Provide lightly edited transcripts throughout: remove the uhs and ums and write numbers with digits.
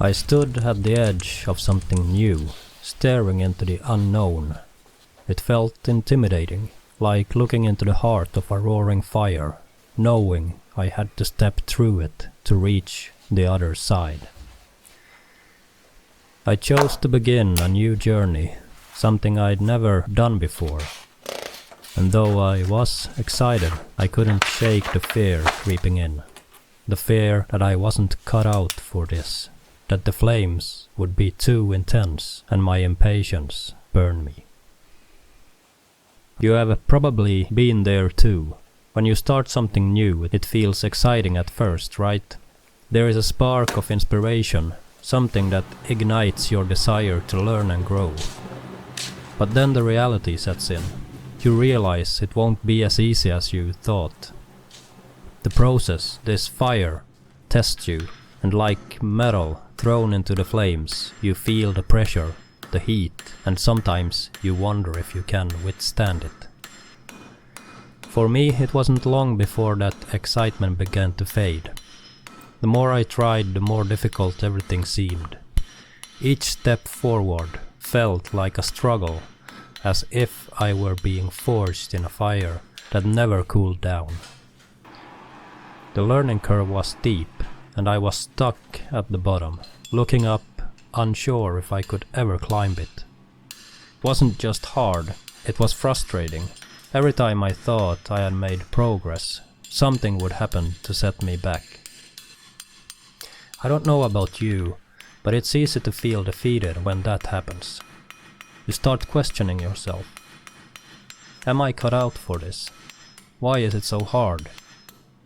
I stood at the edge of something new, staring into the unknown. It felt intimidating, like looking into the heart of a roaring fire, knowing I had to step through it to reach the other side. I chose to begin a new journey, something I'd never done before. And though I was excited, I couldn't shake the fear creeping in. The fear that I wasn't cut out for this, that the flames would be too intense and my impatience burn me. You have probably been there too. When you start something new, it feels exciting at first, right? There is a spark of inspiration, something that ignites your desire to learn and grow. But then the reality sets in. You realize it won't be as easy as you thought. The process, this fire, tests you, and like metal thrown into the flames, you feel the pressure, the heat, and sometimes you wonder if you can withstand it. For me, it wasn't long before that excitement began to fade. The more I tried, the more difficult everything seemed. Each step forward felt like a struggle, as if I were being forged in a fire that never cooled down. The learning curve was steep, and I was stuck at the bottom, looking up, unsure if I could ever climb it. It wasn't just hard, it was frustrating. Every time I thought I had made progress, something would happen to set me back. I don't know about you, but it's easy to feel defeated when that happens. You start questioning yourself. Am I cut out for this? Why is it so hard?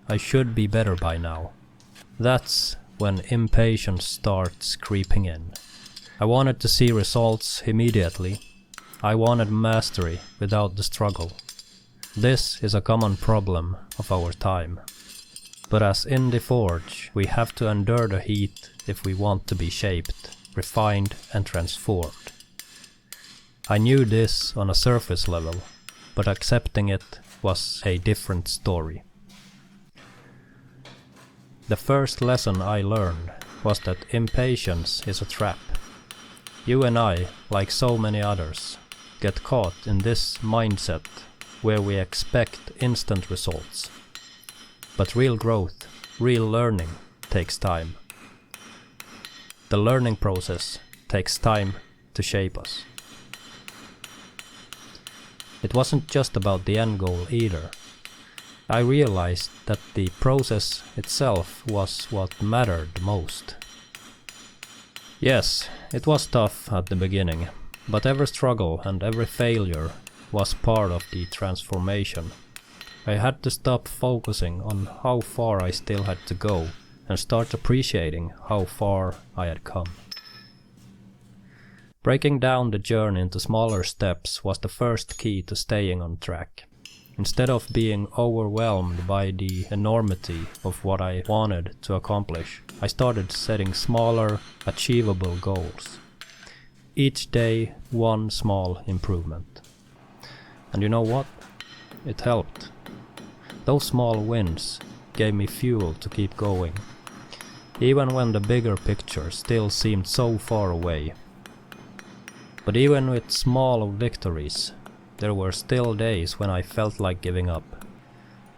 I should be better by now. That's when impatience starts creeping in. I wanted to see results immediately. I wanted mastery without the struggle. This is a common problem of our time. But as in the forge, we have to endure the heat if we want to be shaped, refined and transformed. I knew this on a surface level, but accepting it was a different story. The first lesson I learned was that impatience is a trap. You and I, like so many others, get caught in this mindset where we expect instant results. But real growth, real learning takes time. The learning process takes time to shape us. It wasn't just about the end goal either. I realized that the process itself was what mattered most. Yes, it was tough at the beginning, but every struggle and every failure was part of the transformation. I had to stop focusing on how far I still had to go and start appreciating how far I had come. Breaking down the journey into smaller steps was the first key to staying on track. Instead of being overwhelmed by the enormity of what I wanted to accomplish, I started setting smaller, achievable goals. Each day, one small improvement. And you know what? It helped. Those small wins gave me fuel to keep going, even when the bigger picture still seemed so far away. But even with small victories, there were still days when I felt like giving up.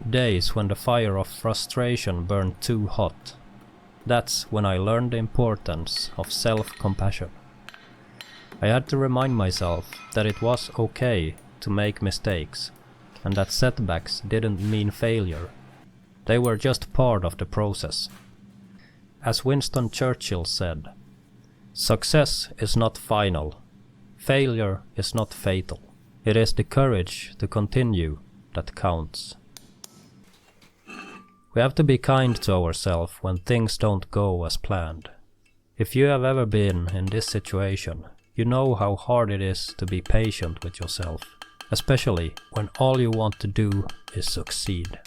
Days when the fire of frustration burned too hot. That's when I learned the importance of self-compassion. I had to remind myself that it was okay to make mistakes, and that setbacks didn't mean failure. They were just part of the process. As Winston Churchill said, "Success is not final. Failure is not fatal. It is the courage to continue that counts." We have to be kind to ourselves when things don't go as planned. If you have ever been in this situation, you know how hard it is to be patient with yourself, especially when all you want to do is succeed.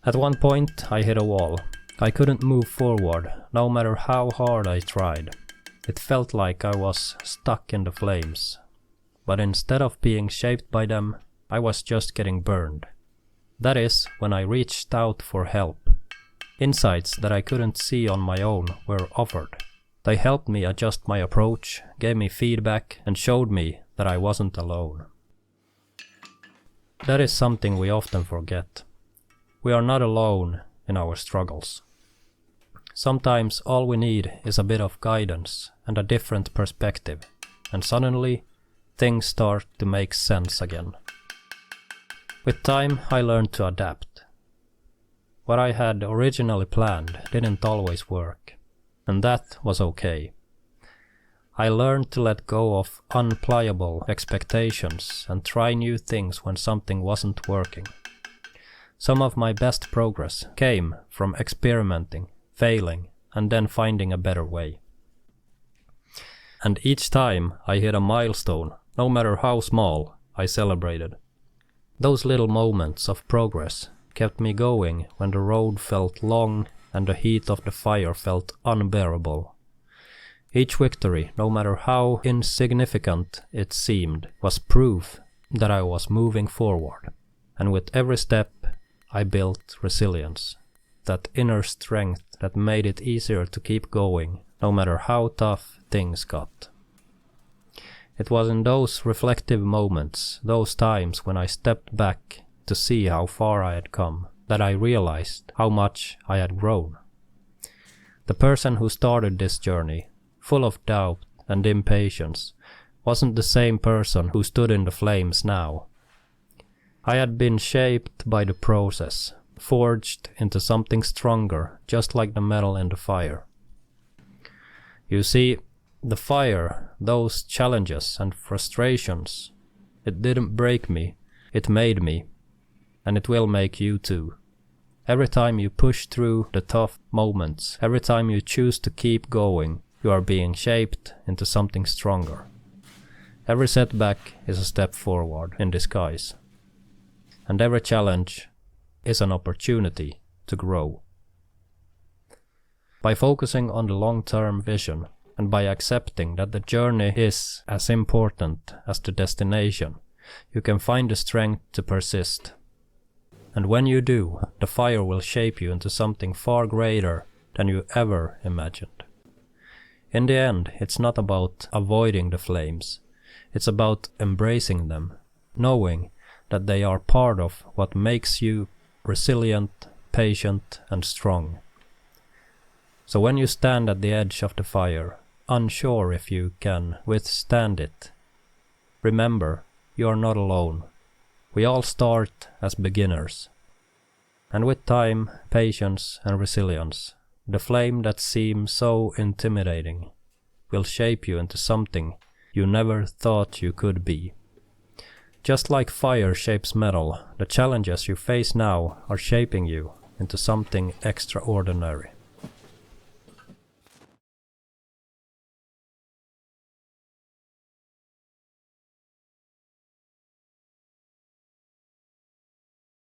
At one point, I hit a wall. I couldn't move forward, no matter how hard I tried. It felt like I was stuck in the flames. But instead of being shaped by them, I was just getting burned. That is when I reached out for help. Insights that I couldn't see on my own were offered. They helped me adjust my approach, gave me feedback, and showed me that I wasn't alone. That is something we often forget. We are not alone in our struggles. Sometimes all we need is a bit of guidance and a different perspective, and suddenly things start to make sense again. With time, I learned to adapt. What I had originally planned didn't always work, and that was okay. I learned to let go of unpliable expectations and try new things when something wasn't working. Some of my best progress came from experimenting, failing, and then finding a better way. And each time I hit a milestone, no matter how small, I celebrated. Those little moments of progress kept me going when the road felt long and the heat of the fire felt unbearable. Each victory, no matter how insignificant it seemed, was proof that I was moving forward. And with every step, I built resilience, that inner strength that made it easier to keep going, no matter how tough things got. It was in those reflective moments, those times when I stepped back to see how far I had come, that I realized how much I had grown. The person who started this journey, full of doubt and impatience, wasn't the same person who stood in the flames now. I had been shaped by the process, forged into something stronger, just like the metal in the fire. You see, the fire, those challenges and frustrations, it didn't break me, it made me, and it will make you too. Every time you push through the tough moments, every time you choose to keep going, you are being shaped into something stronger. Every setback is a step forward in disguise. And every challenge is an opportunity to grow. By focusing on the long-term vision, and by accepting that the journey is as important as the destination, you can find the strength to persist. And when you do, the fire will shape you into something far greater than you ever imagined. In the end, it's not about avoiding the flames. It's about embracing them, knowing that they are part of what makes you resilient, patient, and strong. So when you stand at the edge of the fire, unsure if you can withstand it, remember, you are not alone. We all start as beginners. And with time, patience, and resilience, the flame that seems so intimidating will shape you into something you never thought you could be. Just like fire shapes metal, the challenges you face now are shaping you into something extraordinary.